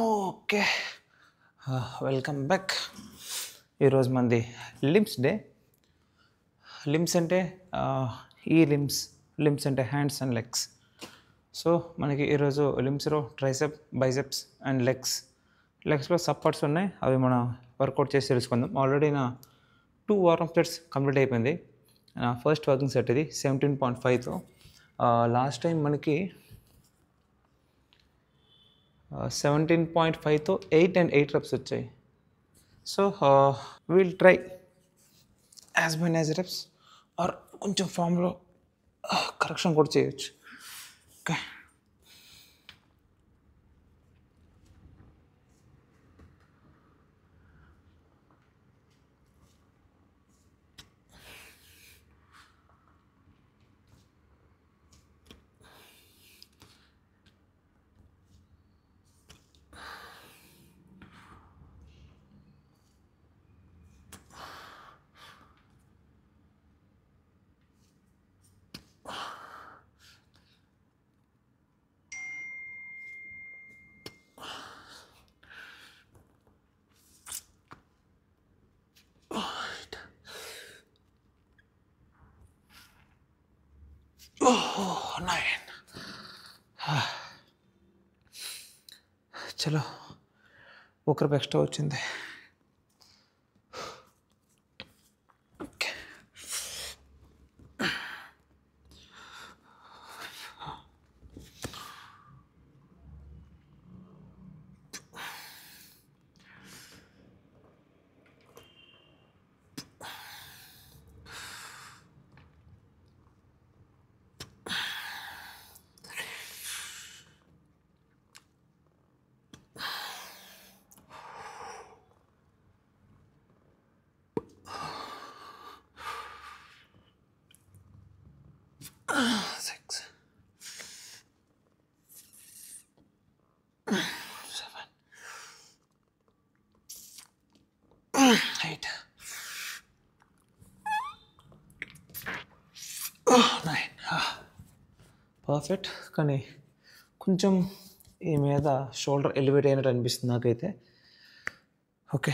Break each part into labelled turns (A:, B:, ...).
A: Okay. Welcome back. ఈరోజు మంది limbs day. Limbs అంటే ఈ లిమ్స్ అంటే హ్యాండ్స్ అండ్ లెగ్స్. సో మనకి ఈరోజు లిమ్స్లో ట్రైసెప్, బైసెప్స్ అండ్ లెగ్స్లో సపోర్ట్స్ ఉన్నాయి. అవి మనం వర్కౌట్ చేసి తెలుసుకుందాం. ఆల్రెడీ నా 2 వార్మప్ సెట్స్ కంప్లీట్ అయిపోయింది. నా ఫస్ట్ వర్కింగ్ సెట్ ఇది 17.5తో. లాస్ట్ టైం మనకి 17.5తో 8 and 8 reps వచ్చాయి. So will try as many as reps or కొంచెం ఫామ్లో కరెక్షన్ కూడా చేయొచ్చు. ఓకే, చలో ఒక రూపాయి ఎక్స్ట్రా వచ్చింది. Okay, eight, 9. పర్ఫెక్ట్. కానీ కొంచెం ఈ మీద షోల్డర్ ఎలివేట్ అయినట్టు అనిపిస్తుంది నాకైతే. ఓకే,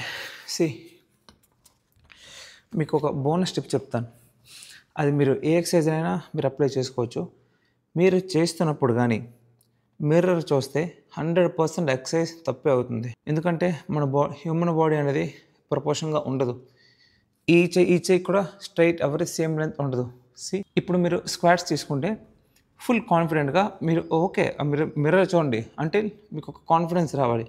A: మీకు ఒక బోనస్ టిప్ చెప్తాను. అది మీరు ఏ ఎక్సర్సైజ్ అయినా మీరు అప్లై చేసుకోవచ్చు. మీరు చేస్తున్నప్పుడు కానీ మిర్రర్ చూస్తే 100% ఎక్సర్సైజ్ తప్పే అవుతుంది. ఎందుకంటే మన హ్యూమన్ బాడీ అనేది ప్రపోర్షన్గా ఉండదు. ఈ చెయ్యి కూడా స్ట్రైట్ ఎవరి సేమ్ లెంత్ ఉండదు. ఇప్పుడు మీరు స్క్వాట్స్ తీసుకుంటే ఫుల్ కాన్ఫిడెంట్గా మీరు మీరు మిర్రర్ చూడండి అంటే మీకు ఒక కాన్ఫిడెన్స్ రావాలి.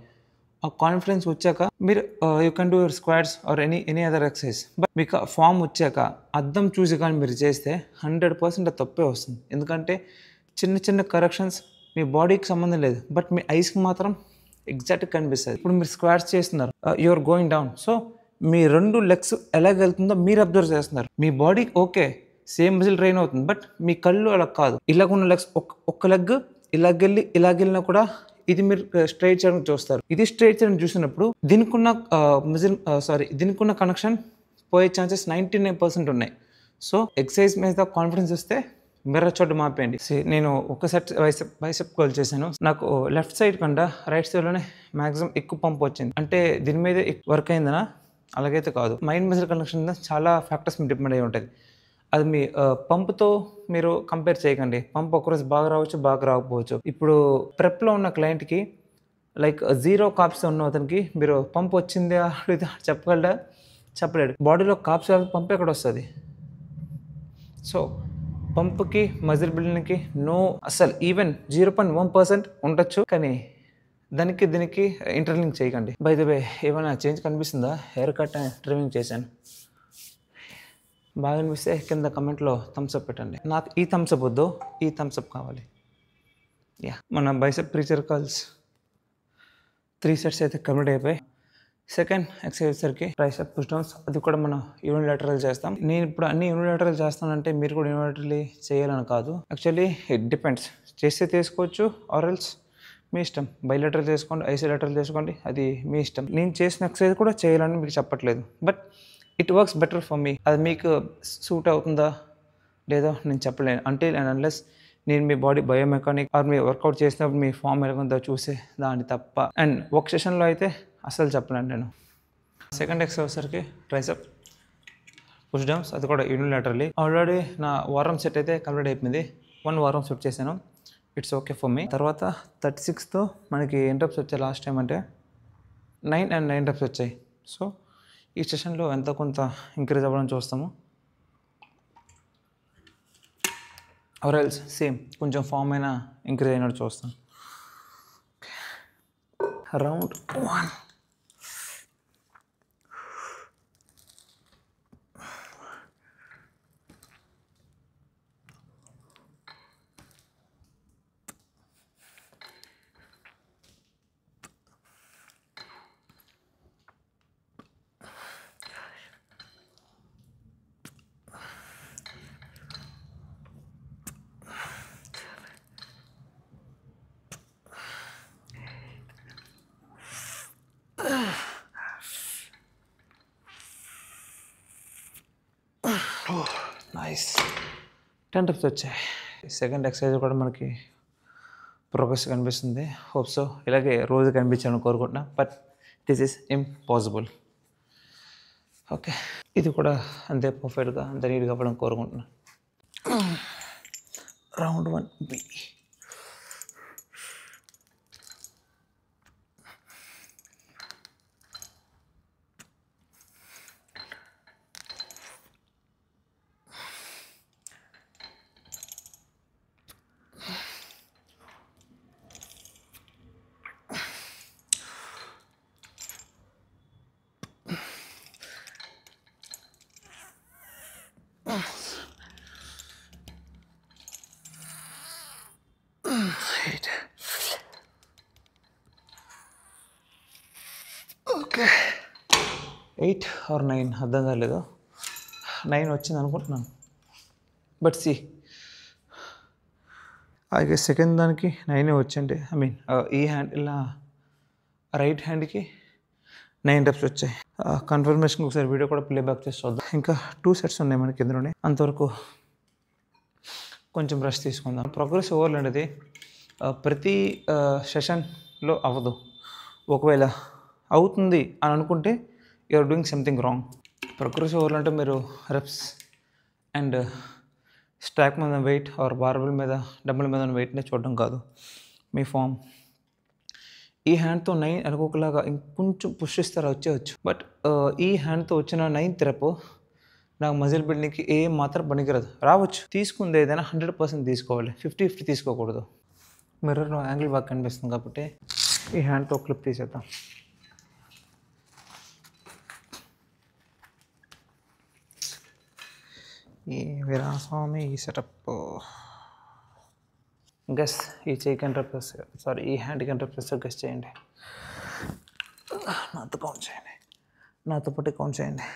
A: ఆ కాన్ఫిడెన్స్ వచ్చాక మీరు you can do your squats or any other exercise. But మీకు ఆ ఫామ్ వచ్చాక అద్దం చూసి కానీ మీరు చేస్తే 100% తప్పే వస్తుంది. ఎందుకంటే చిన్న చిన్న కరెక్షన్స్ మీ బాడీకి సంబంధం లేదు, బట్ మీ ఐస్కి మాత్రం ఎగ్జాక్ట్గా కనిపిస్తుంది. ఇప్పుడు మీరు స్క్వాట్స్ చేస్తున్నారు, యూఆర్ గోయింగ్ డౌన్. సో మీ 2 లెగ్స్ ఎలాగెళ్తుందో మీరు అబ్జర్వ్ చేస్తున్నారు. మీ బాడీ సేమ్ మజిల్ ట్రైన్ అవుతుంది, బట్ మీ కళ్ళు అలా కాదు. ఇలాగున్న లెగ్స్ ఒక్క లెగ్ ఇలాగెళ్ళినా కూడా ఇది మీరు స్ట్రైట్ చేయడం చూస్తారు. ఇది స్ట్రైట్ చేయడం చూసినప్పుడు దీనికున్న కనెక్షన్ పోయే ఛాన్సెస్ 99% ఉన్నాయి. సో ఎక్సర్సైజ్ మీద కాన్ఫిడెన్స్ వస్తే మిర్రర్ చోటు మాపేయండి. నేను ఒక సెట్ బైసెప్ గోల్ చేశాను. నాకు లెఫ్ట్ సైడ్ కన్నా రైట్ సైడ్లోనే మ్యాక్సిమం ఎక్కువ పంప్ వచ్చింది. అంటే దీని మీద వర్క్ అయిందనా? అలాగైతే కాదు. మైండ్ మజిల్ కనెక్షన్ చాలా ఫ్యాక్టర్స్ మీద డిపెండ్ అయి ఉంటుంది. అది మీ పంప్తో మీరు కంపేర్ చేయకండి. పంప్ ఒకరోజు బాగా రావచ్చు, బాగా రాకపోవచ్చు. ఇప్పుడు ప్రెప్లో ఉన్న క్లయింట్కి లైక్ 0 కార్బ్స్ ఉన్న అతనికి మీరు పంప్ వచ్చిందా చెప్పగలరా? చెప్పలేడు. బాడీలో కార్బ్స్ పంప్ ఎక్కడ వస్తుంది? సో పంప్కి మజిల్ బిల్డింగ్కి అసలు ఈవెన్ 0.1% ఉండొచ్చు, కానీ దీనికి ఇంటర్లింక్ చేయకండి. బై ద వే ఏమైనా చేంజ్ కనిపిస్తుందా? హెయిర్ కట్ అండ్ ట్రిమ్మింగ్ చేశాను. బాగా అనిపిస్తే కింద కమెంట్లో థమ్స్అప్ పెట్టండి. నాకు ఈ థమ్స్అప్ వద్దు, ఈ థమ్స్అప్ కావాలి. మన బైసెప్ ప్రీచర్ కాల్స్ 3 సెట్స్ అయితే కంప్లీట్ అయిపోయి. సెకండ్ ఎక్సర్సైజ్కి ట్రైసెప్ పుష్ డౌన్స్. అది కూడా మనం యూనిలాటరల్ చేస్తాం. నేను ఇప్పుడు అన్ని యూనిలాటరల్ చేస్తానంటే మీరు కూడా యూనిలాటరల్లీ చేయాలని కాదు. Actually it depends. చేస్తే తీసుకోవచ్చు ఆర్ ఎల్స్ మీ ఇష్టం. బైలాటరల్ చేసుకోండి, ఐసోలాటరల్ చేసుకోండి, అది మీ ఇష్టం. నేను చేసిన ఎక్సర్సైజ్ కూడా చేయాలని మీకు చెప్పట్లేదు, but it works better for me. అది మీకు సూట్ అవుతుందా లేదో నేను చెప్పలేను. అంటే అండ్ అన్లెస్ నేను మీ బాడీ బయోమెకానిక్ ఆర్ మీ వర్కౌట్ చేసినప్పుడు మీ ఫామ్ ఎలాగుందో చూసే దాన్ని తప్ప. అండ్ ఒక సెషన్లో అయితే అసలు చెప్పలేను నేను. సెకండ్ ఎక్సర్సైజ్ వచ్చేసరికి ట్రైసెప్ పుష్ డౌన్స్, అది కూడా యూనిలాటరల్లీ. ఆల్రెడీ నా వారం సెట్ అయితే కంప్లీట్ అయిపోయింది. 1 వారం సెట్ చేశాను. It's okay for me. తర్వాత 36తో మనకి ఎన్ని రెప్స్ వచ్చాయి లాస్ట్ టైం అంటే 9 and 9 రెప్స్ వచ్చాయి. సో ఈ సెషన్లో ఎంత కొంత ఇంక్రీజ్ అవ్వడం చూస్తాము. ఆర్ ఎల్స్ సేమ్ కొంచెం ఫామ్ అయినా ఇంక్రీజ్ అయినట్టు చూస్తాం. రౌండ్ 1. నైస్. 10 రెప్స్ వచ్చాయి. సెకండ్ ఎక్సర్సైజ్ కూడా మనకి ప్రోగ్రెస్ కనిపిస్తుంది. హోప్ సో ఇలాగే రోజు కనిపించాలని కోరుకుంటున్నా, but this is impossible. Okay, ఇది కూడా అంతే పర్ఫెక్ట్గా అంత నీట్గా అవ్వడం కోరుకుంటున్నా. Round 1B. ఓకే, 8 or 9 అర్థం కాలేదు. 9 వచ్చింది అనుకుంటున్నాను, బట్ సి అలాగే సెకండ్ దానికి 9 వచ్చింది. ఐ మీన్ ఈ హ్యాండ్ ఇలా రైట్ హ్యాండ్కి 9 రెప్స్ వచ్చాయి. కన్ఫర్మేషన్ ఒకసారి వీడియో కూడా ప్లేబ్యాక్ చేసి చూద్దాం. ఇంకా 2 సెట్స్ ఉన్నాయి మనకి ఇందులోనే, అంతవరకు కొంచెం రెస్ట్ తీసుకుందాం. ప్రోగ్రెస్ ఓవర్లు అనేది ప్రతి సెషన్లో అవ్వదు. ఒకవేళ అవుతుంది అని అనుకుంటే you're doing something wrong. Progress ఓవర్లు అంటే మీరు రెప్స్ అండ్ స్టాక్ మీద వెయిట్ ఆర్ బార్బెల్ మీద డబ్బుల మీద వెయిట్ని చూడడం కాదు, మీ ఫామ్. ఈ హ్యాండ్తో 9 అనుకోకలాగా ఇంకొంచెం పుష్ ఇస్తారా వచ్చేవచ్చు, బట్ ఈ హ్యాండ్తో వచ్చిన 9th రెప్ నాకు మజిల్ బిల్డింగ్కి ఏం మాత్రం పనికిరాదు. రావచ్చు, తీసుకుంది ఏదైనా 100% తీసుకోవాలి, 50-50 తీసుకోకూడదు. మిర్రర్లో యాంగిల్ బాగా కనిపిస్తుంది కాబట్టి ఈ హ్యాండ్తో క్లిప్ తీసేద్దాం. ఈ వీరాస్వామి ఈ సెటప్ గెస్, ఈ చెయ్యికి ఎంత రెప్స్ వస్తాయి, సారీ ఈ హ్యాండ్కి ఎంత రెప్స్ వస్తాయి గెస్ చేయండి. నాతో కౌంట్ చేయండి, నాతో పాటు కౌంట్ చేయండి.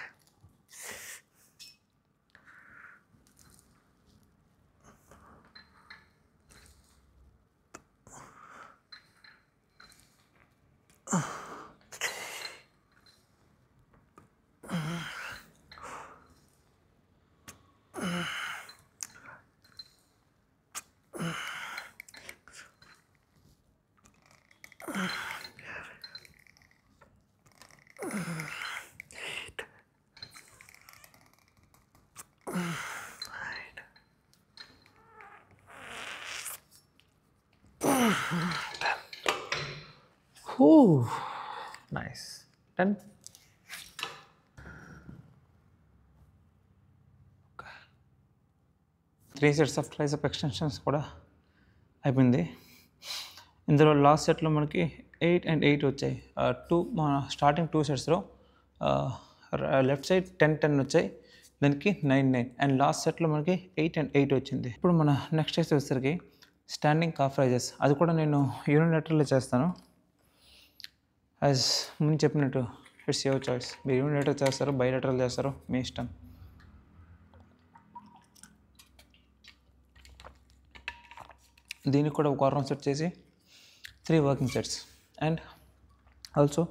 A: Nice. 10. Three sets of tricep extensions కూడా అయిపోయింది. ఇందులో లాస్ట్ సెట్లో మనకి 8 and 8 వచ్చాయి. స్టార్టింగ్ 2 సెట్స్లో లెఫ్ట్ సైడ్ 10-10 వచ్చాయి, దానికి 9-9, అండ్ లాస్ట్ సెట్లో మనకి 8 and 8 వచ్చింది. ఇప్పుడు మన నెక్స్ట్ ఎక్సర్సైజ్ వచ్చేసరికి స్టాండింగ్ కాఫ్ రైజెస్. అది కూడా నేను యూనిలేటరల్లో చేస్తాను. యాజ్ ముందు చెప్పినట్టు ఇట్స్ యువర్ చాయిస్, మీరు యూనిలేటర్ చేస్తారో బైలేటరల్ చేస్తారో మీ ఇష్టం. దీనికి కూడా ఒక వారం సెట్ చేసి 3 working sets. And also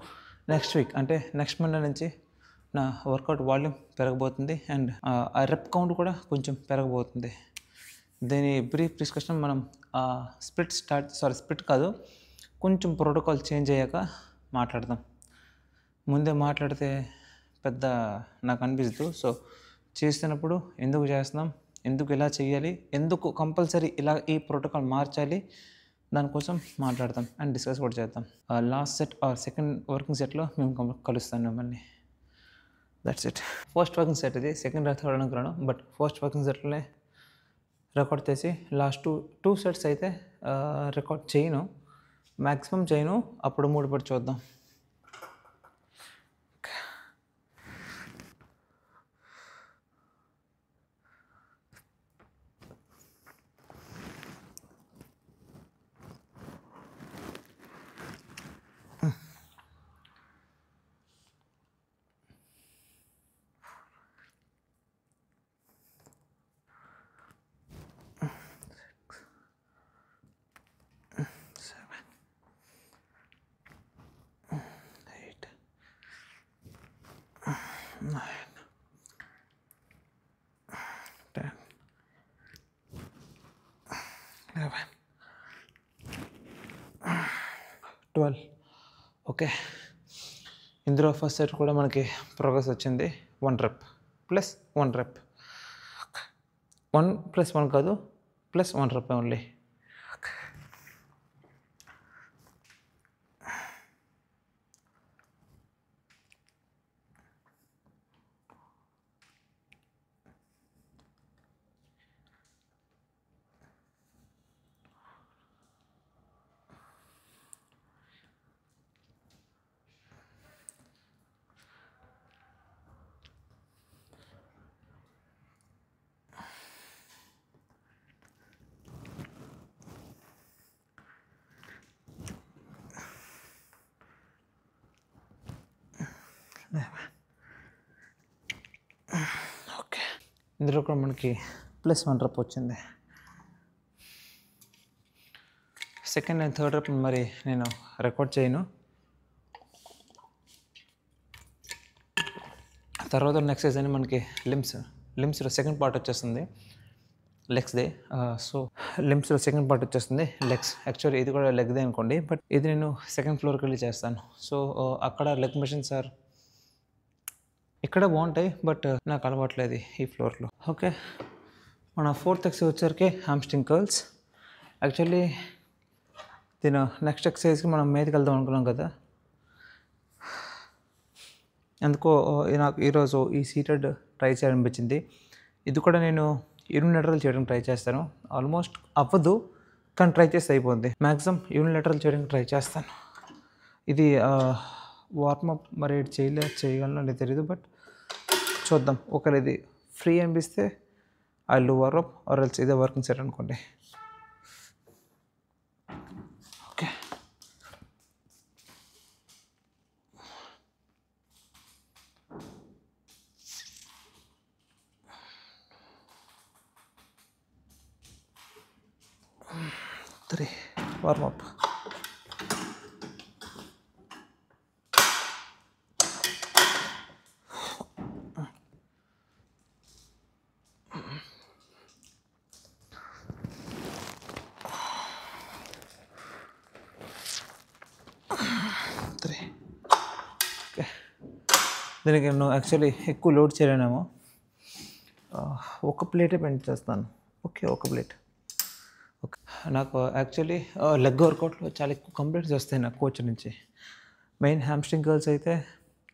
A: next week అంటే నెక్స్ట్ మండే నుంచి నా వర్కౌట్ వాల్యూమ్ పెరగబోతుంది, అండ్ ఆ రెప్ కౌంట్ కూడా కొంచెం పెరగబోతుంది. దీని బ్రీఫ్ డిస్కషన్ మనం స్ప్లిట్ కాదు, కొంచెం ప్రోటోకాల్ చేంజ్ అయ్యాక మాట్లాడదాం. ముందే మాట్లాడితే పెద్ద నాకు అనిపించదు. సో చేస్తున్నప్పుడు ఎందుకు చేస్తున్నాం, ఎందుకు ఇలా చేయాలి, ఎందుకు కంపల్సరీ ఇలా ఈ ప్రోటోకాల్ మార్చాలి, దానికోసం మాట్లాడతాం అండ్ డిస్కస్ కూడా చేద్దాం. లాస్ట్ సెట్ సెకండ్ వర్కింగ్ సెట్లో మేము కలుస్తాను మిమ్మల్ని. That's it. First working set ఇది, సెకండ్ థర్డ్ అనుకున్నాను, బట్ ఫస్ట్ వర్కింగ్ సెట్లోనే రికార్డ్ చేసి లాస్ట్ టూ సెట్స్ అయితే రికార్డ్ చేయను, మ్యాక్సిమం చేయను, అప్పుడు మూడుపడి చూద్దాం. ఓకే, ఇందులో ఫస్ట్ సెట్ కూడా మనకి ప్రోగ్రెస్ వచ్చింది. 1 rep ప్లస్ 1 rep, 1 + 1 కాదు, ప్లస్ 1 rep ఓన్లీ. ఓకే, ఇందులో కూడా మనకి ప్లస్ 1 rep వచ్చింది. సెకండ్ అండ్ థర్డ్ rep మరి నేను రికార్డ్ చేయను. తర్వాత నెక్స్ట్ అని మనకి లిమ్స్లో సెకండ్ పార్ట్ వచ్చేస్తుంది, లెగ్స్దే. సో లిమ్స్లో సెకండ్ పార్ట్ వచ్చేస్తుంది లెగ్స్. యాక్చువల్లీ ఇది కూడా లెగ్దే అనుకోండి, బట్ ఇది నేను సెకండ్ ఫ్లోర్కి వెళ్ళి చేస్తాను. సో అక్కడ లెగ్ మెషిన్స్ ఇక్కడ బాగుంటాయి, బట్ నాకు అలవాట్లేదు ఈ ఫ్లోర్లో. ఓకే, మన ఫోర్త్ ఎక్సర్సైజ్ వచ్చరికి హామ్స్ట్రింగ్ కర్ల్స్. యాక్చువల్లీ దీని నెక్స్ట్ ఎక్సర్సైజ్కి మనం మీదకి వెళ్దాం అనుకున్నాం కదా, అందుకో నాకు ఈరోజు ఈ సీటెడ్ ట్రై చేయాలనిపించింది. ఇది కూడా నేను యూనిలేటరల్ చేయడానికి ట్రై చేస్తాను. ఆల్మోస్ట్ అవ్వదు, కానీ ట్రై చేస్తే అయిపోద్ది. మ్యాక్సిమం యూనిలేటరల్ చేయడానికి ట్రై చేస్తాను. ఇది వార్మప్ మరి చేయగలను లేదు తెలియదు, బట్ చూద్దాం. ఒకవేళ ఇది ఫ్రీ అనిపిస్తే I do warmup, or else ఇదే వర్కింగ్ సెట్ అనుకోండి. Okay, warmup. ఓకే, దీనికి నేను యాక్చువల్లీ ఎక్కువ లోడ్ చేయలేనేమో, ఒక ప్లేటే పెయింట్ చేస్తాను. ఓకే, ఒక ప్లేట్. ఓకే, నాకు యాక్చువల్లీ లెగ్ వర్కౌట్లో చాలా ఎక్కువ కంప్లైంట్స్ వస్తాయి నాకు కోచ్ నుంచి. మెయిన్ హ్యామ్స్ట్రింగ్ కర్ల్స్ అయితే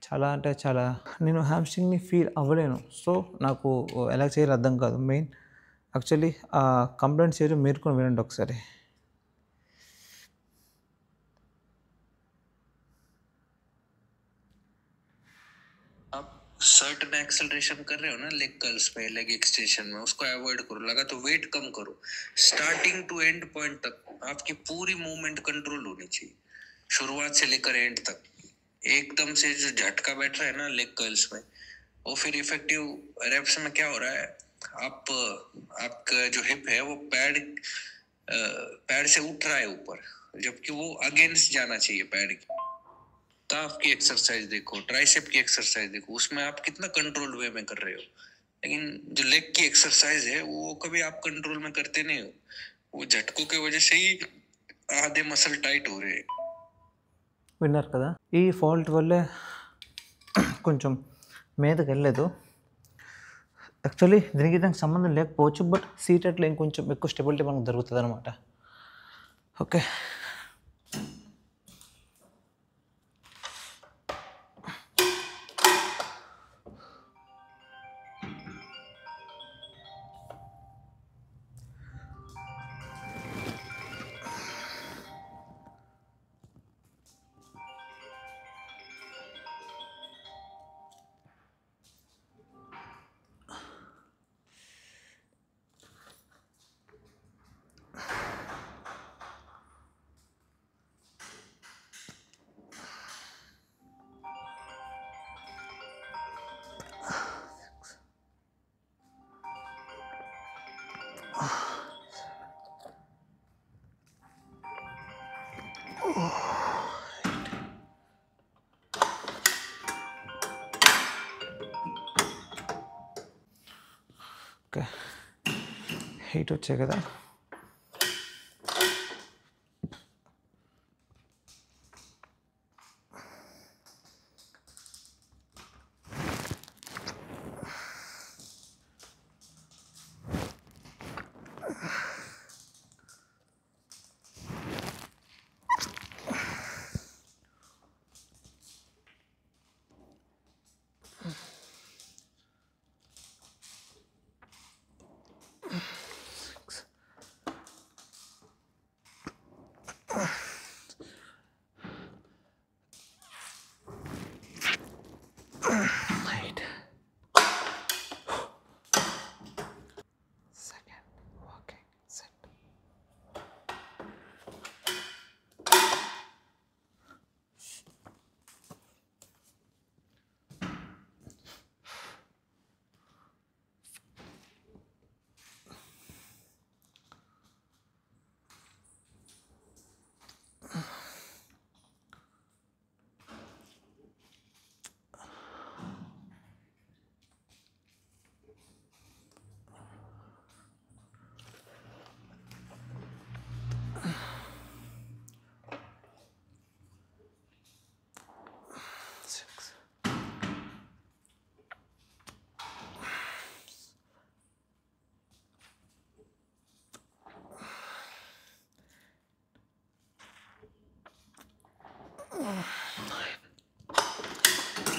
A: చాలా అంటే చాలా, నేను హ్యామ్స్ట్రింగ్ని ఫీల్ అవ్వలేను. సో నాకు ఎలా చేయాలో అర్థం కాదు. మెయిన్ యాక్చువల్లీ ఆ కంప్లైంట్స్ చేయడం మీరు కూడా వినండి ఒకసారి.
B: सर्टन एक्सेलरेशन कर रहे हो ना लेग कर्ल्स में, लेग एक्सटेंशन में, उसको अवॉइड करो. लगा तो वेट कम करो. स्टार्टिंग टू एंड पॉइंट तक आपकी पूरी मूवमेंट कंट्रोल होनी चाहिए, शुरुआत से लेकर एंड तक. एकदम से जो झटका बैठ रहा है ना लेग कर्ल्स में, वो फिर इफेक्टिव रेप्स में क्या हो रहा है, आपका जो हिप है वो पैड से उठ रहा है ऊपर, जबकि वो अगेंस्ट जाना चाहिए पैड की. काफ की एक्सरसाइज देखो, ट्राइसेप की एक्सरसाइज देखो, उसमें आप कितना कंट्रोल वे में कर रहे हो. लेकिन जो लेग की एक्सरसाइज है वो कभी आप कंट्रोल में करते नहीं हो, वो झटकों की वजह से ही आधे मसल टाइट हो रहे हैं.
A: విన్నారు కదా, ఈ ఫాల్ట్ వల్లే కొంచెం మీదకి వెళ్ళలేదు. యాక్చువల్లీ దీనికి సంబంధం లేకపోవచ్చు, బట్ సీటెడ్లో ఇంకొంచెం ఎక్కువ స్టెబిలిటీ మనకు దొరుకుతుంది అనమాట. ఓకే, ఓకే, 8 వచ్చాయి కదా.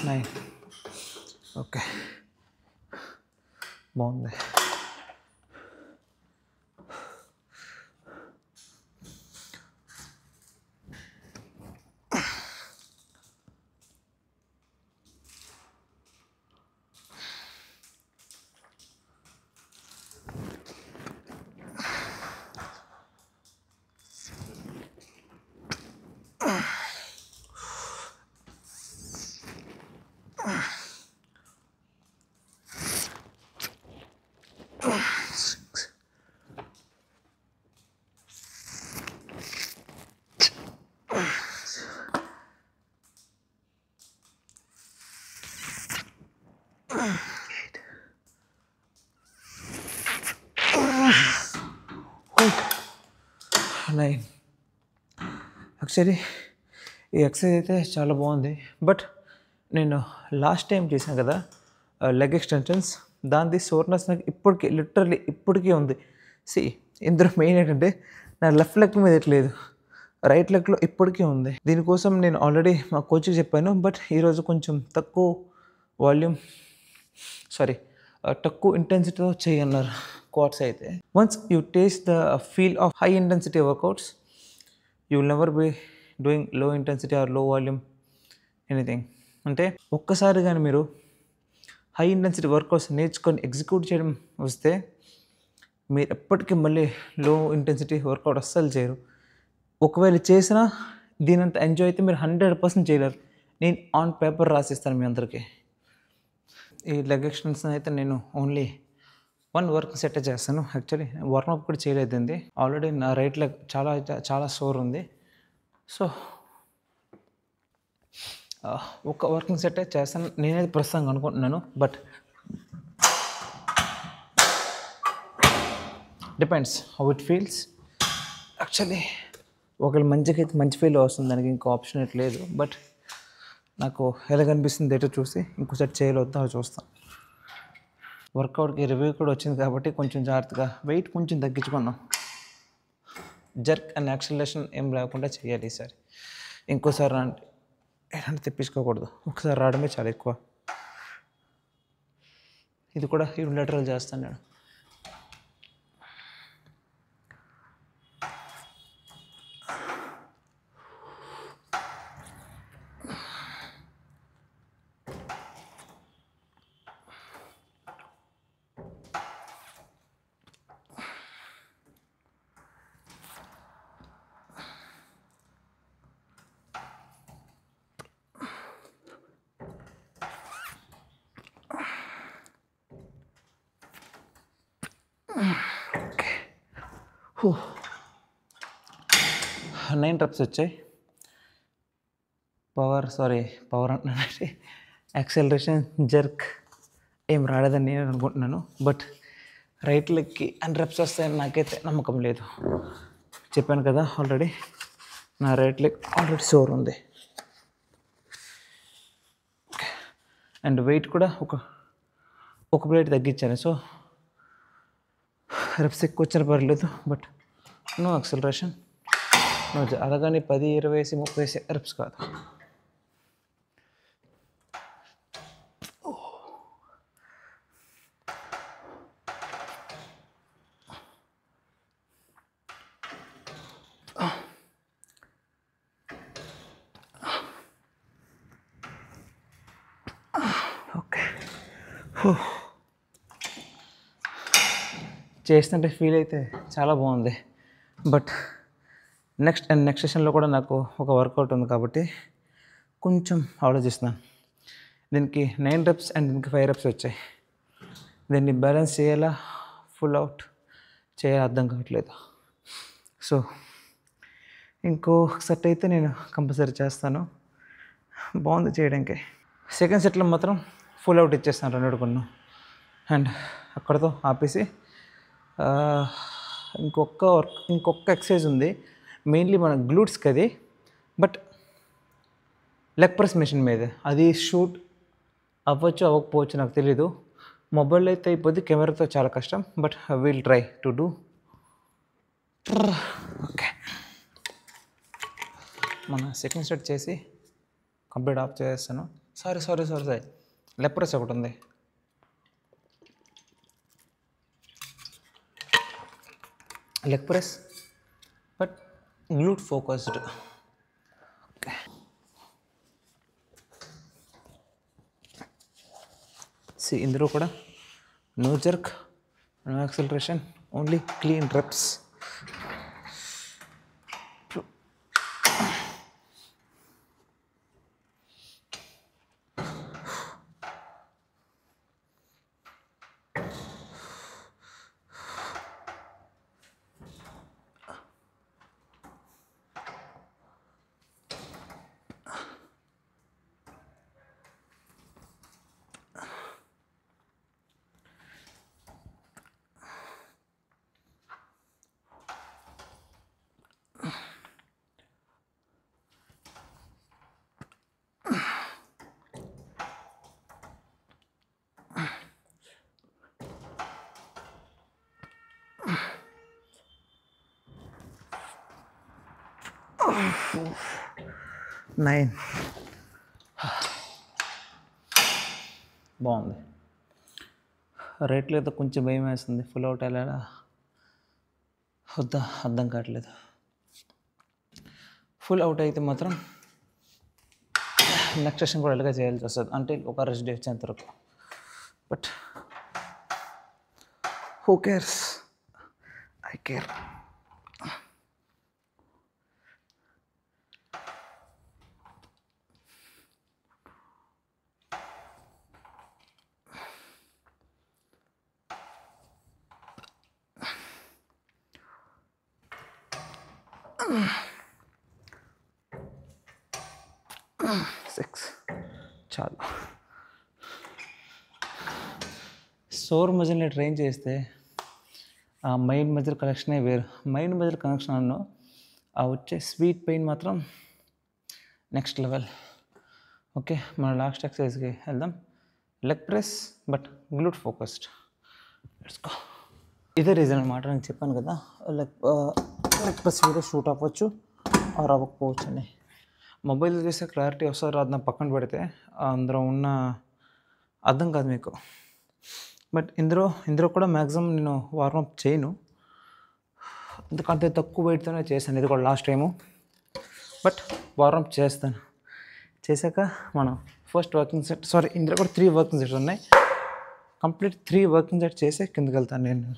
A: నైన్. ఓకే, బాగుంది. నైన్. యాక్చువల్లీ ఈ ఎక్సర్సైజ్ అయితే చాలా బాగుంది, బట్ నేను లాస్ట్ టైం చేశాను కదా లెగ్ ఎక్స్టెన్షన్స్, దాని సోర్నెస్ నాకు ఇప్పటికీ లిటరల్లీ ఇప్పటికీ ఉంది. ఇందులో మెయిన్ ఏంటంటే నా లెఫ్ట్ లెగ్ మీద ఎట్లేదు, రైట్ లెగ్లో ఇప్పటికీ ఉంది. దీనికోసం నేను ఆల్రెడీ మా కోచ్కి చెప్పాను, బట్ ఈరోజు కొంచెం తక్కువ వాల్యూమ్ తక్కువ ఇంటెన్సిటీతో చేయన్నారు క్వాడ్స్ అయితే. Once you taste the feel of high intensity workouts, you will never be doing low intensity or low volume anything. అంటే ఒక్కసారి కానీ మీరు హై ఇంటెన్సిటీ వర్కౌట్స్ నేర్చుకొని ఎగ్జిక్యూట్ చేయడం వస్తే మీరు ఎప్పటికీ మళ్ళీ లో ఇంటెన్సిటీ వర్కౌట్ అస్సలు చేయరు. ఒకవేళ చేసినా దీనంత ఎంజాయ్ అయితే మీరు 100% చేయలేరు. నేను ఆన్ పేపర్ రాసిస్తాను మీ అందరికీ. ఈ లెగ్ ఎక్స్టెన్షన్ అయితే నేను ఓన్లీ 1 వర్క్ సెట్ చేస్తాను. యాక్చువల్లీ వార్మప్ కూడా చేయలేదండి. ఆల్రెడీ నా రైట్ లెగ్ చాలా సోర్ ఉంది. సో ఒక వర్కింగ్ సెట్ చేస్తాను నేనైతే ప్రస్తుతం అనుకుంటున్నాను. But depends how it feels. Actually ఒకవేళ మంచిగా అయితే మంచి ఫీల్ వస్తుంది, దానికి ఇంకో ఆప్షన్ అయితే లేదు. బట్ నాకు ఎలా కనిపిస్తుంది ఏటో చూసి ఇంకోసారి చేయలేద్దాం అది చూస్తాం. వర్కౌట్కి రివ్యూ కూడా వచ్చింది కాబట్టి కొంచెం జాగ్రత్తగా వెయిట్ కొంచెం తగ్గించుకుందాం. జర్క్ అండ్ యాక్సిలరేషన్ ఏం లేకుండా చేయాలి ఈసారి. ఇంకోసారి ఎలాంటి తెప్పించుకోకూడదు, ఒకసారి రావడమే చాలా ఎక్కువ. ఇది కూడా యూనిలేటరల్ చేస్తాను నేను. ఓకే, 9 reps వచ్చాయి. పవర్ అంటే యాక్సెలరేషన్ జర్క్ ఏం రాలేదని నేను అనుకుంటున్నాను. బట్ రైట్ లెగ్కి అన్ని రెప్స్ వస్తాయని నాకైతే నమ్మకం లేదు. చెప్పాను కదా ఆల్రెడీ, నా రైట్ లెగ్ ఆల్రెడీ సోర్ ఉంది. అండ్ వెయిట్ కూడా ఒక ప్లేట్ తగ్గించాను. సో రెప్స్ ఎక్కువ వచ్చిన పర్లేదు, బట్ నో యాక్సెలరేషన్, నో. అలాగని 10, 20, 30 రెప్స్ కాదు. ఓకే, చేస్తుంటే ఫీల్ అయితే చాలా బాగుంది. బట్ నెక్స్ట్ సెషన్లో కూడా నాకు ఒక వర్కౌట్ ఉంది కాబట్టి కొంచెం ఆలోచిస్తున్నాను. దీనికి 9 reps అండ్ దీనికి 5 reps వచ్చాయి. దీన్ని బ్యాలెన్స్ చేయాలా, ఫుల్ అవుట్ చేయాలా అర్థం కావట్లేదు. సో ఇంకో సెట్ అయితే నేను కంపల్సరీ చేస్తాను. బాగుంది చేయడానికి. సెకండ్ సెట్లో మాత్రం ఫుల్ అవుట్ ఇచ్చేస్తాను 2 కొన్ను. అండ్ అక్కడతో ఆపేసి ఇంకొక ఎక్సర్సైజ్ ఉంది, మెయిన్లీ మన గ్లూట్స్కి అది. బట్ లెగ్ ప్రెస్ మెషిన్ మీద అది షూట్ అవ్వచ్చు అవ్వకపోవచ్చు నాకు తెలీదు. మొబైల్లో అయితే అయిపోద్ది, కెమెరాతో చాలా కష్టం. But will try to do. Okay, మన సెకండ్ సెట్ చేసి కంప్లీట్ ఆఫ్ చేస్తాను. సారీ లెగ్ ప్రెస్ ఒకటి ఉంది. Leg press but glute focused. Okay, ఇందులో కూడా no jerk, no acceleration, only clean reps. Nine. బాగుంది. రేట్లు అయితే కొంచెం భయం వేస్తుంది. ఫుల్ అవుట్ వెళ్ళాలా వద్దా అర్థం కావట్లేదు. ఫుల్ అవుట్ అయితే మాత్రం నెక్స్ట్ సెషన్ కూడా ఎలాగ చేయాల్సి వస్తుంది, అంటే ఒక రెస్ట్ డే వచ్చేంత వరకు. But who cares, I care. Six చాలు. సోర్ మజిల్ని ట్రైన్ చేస్తే ఆ మైండ్ మజిల్ కనెక్షనే వేరు. మైండ్ మజిల్ కనెక్షన్ అನ್ನು ఆ వచ్చే స్వీట్ పెయిన్ మాత్రం నెక్స్ట్ లెవెల్. ఓకే, మన లాస్ట్ ఎక్సర్సైజ్కి వెళ్దాం. Leg press but glute focused. Let's go. ఇదే రీజన్ అనమాట, నేను చెప్పాను కదా లెగ్ ప్రెస్ వీడియో షూట్ అవ్వచ్చు ఆర్ అవ్వకపోవచ్చు అని. మొబైల్ చేసే క్లారిటీ వస్తుంది రాదు నా పక్కన పెడితే అందులో ఉన్న అర్థం కాదు మీకు. బట్ ఇందులో కూడా మ్యాక్సిమం నేను వార్మప్ చేయను, ఎందుకంటే తక్కువ వెయిట్తోనే చేశాను. ఇది కూడా లాస్ట్ టైము, బట్ వార్మప్ చేస్తాను. చేశాక మనం ఫస్ట్ వర్కింగ్ సెట్, ఇందులో కూడా 3 వర్కింగ్ సెట్స్ ఉన్నాయి. కంప్లీట్ 3 వర్కింగ్ సెట్ చేసి కిందకి వెళ్తాను. నేను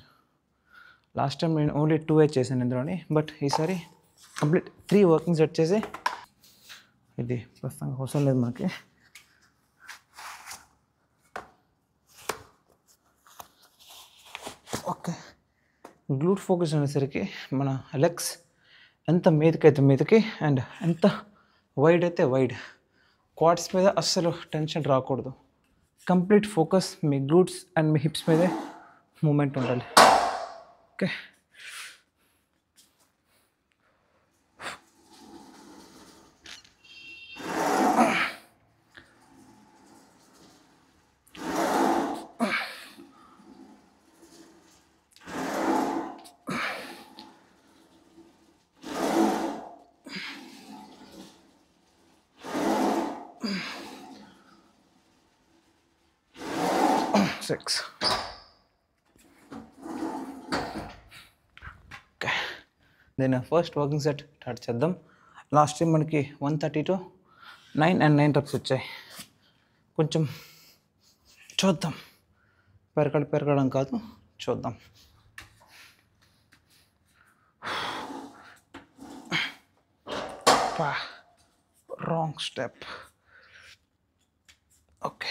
A: లాస్ట్ టైం నేను ఓన్లీ 2 చేశాను ఇందులోని, బట్ ఈసారి కంప్లీట్ 3 వర్కింగ్ సెట్ చేసి, ఇది ప్రస్తుతానికి అవసరం లేదు మనకి. ఓకే, గ్లూట్ ఫోకస్ అనేసరికి మన లెగ్స్ ఎంత మీదకైతే మీదకి అండ్ ఎంత వైడ్ అయితే వైడ్. క్వాడ్స్ మీద అస్సలు టెన్షన్ రాకూడదు. కంప్లీట్ ఫోకస్ మీ గ్లూట్స్ అండ్ మీ హిప్స్ మీదే మూమెంట్ ఉండాలి. Okay, six. ఓకే, నేను ఫస్ట్ వర్కింగ్ సెట్ స్టార్ట్ చేద్దాం. లాస్ట్ టైం మనకి 130 to 9 and 9 reps వచ్చాయి. కొంచెం చూద్దాం, పెరగడం కాదు, చూద్దాం. Wrong step. Okay,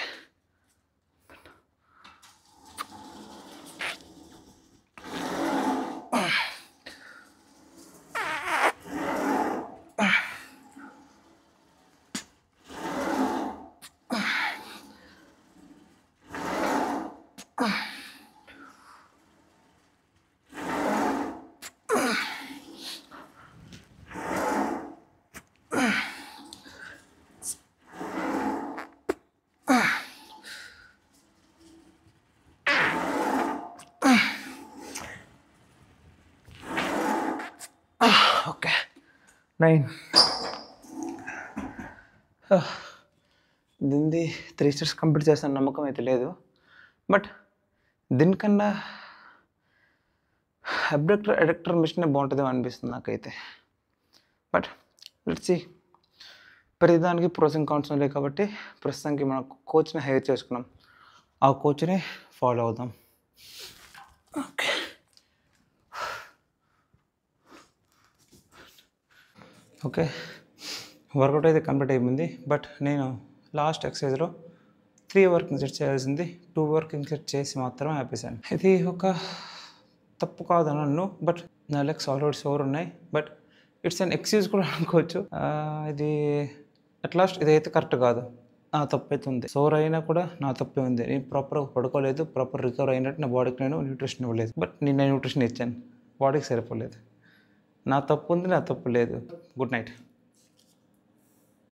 A: okay 9. దీనిది 3 స్టెప్స్ కంప్లీట్ చేస్తాను నమ్మకం అయితే లేదు, బట్ దీనికన్నా అబ్డక్టర్ అడక్టర్ మిషనే బాగుంటుందేమో అనిపిస్తుంది నాకైతే. బట్ లెట్స్ సీ, ప్రతిదానికి ప్రోస్ అండ్ కాన్స్ ఉన్నాయి కాబట్టి ప్రస్తుతానికి మనం కోచ్ని హైర్ చేసుకున్నాం, ఆ కోచ్ని ఫాలో అవుదాం. ఓకే, ఓకే, వర్కౌట్ అయితే కంప్లీట్ అయిపోయింది. బట్ నేను లాస్ట్ ఎక్సర్సైజ్లో 3 వర్కింగ్ సెట్ చేయాల్సింది 2 వర్కింగ్ సెట్ చేసి మాత్రమే ఆపేసాను. ఇది ఒక తప్పు కాదు నన్ను, బట్ నా లెగ్స్ ఆల్రెడీ సోర్ ఉన్నాయి. బట్ ఇట్స్ అన్ ఎక్స్క్యూజ్ కూడా అనుకోవచ్చు. ఇది అట్ లాస్ట్ ఇదైతే కరెక్ట్ కాదు, నా తప్పు అయితే ఉంది. సోర్ అయినా కూడా నా తప్పే ఉంది. నేను ప్రాపర్గా పడుకోలేదు, ప్రాపర్ రికవర్ అయినట్టు నా బాడీకి నేను న్యూట్రిషన్ ఇవ్వలేదు. బట్ నేను న్యూట్రిషన్ ఇచ్చాను, బాడీకి సరిపోలేదు. నా తప్పు ఉంది, నా తప్పు లేదు. Good night.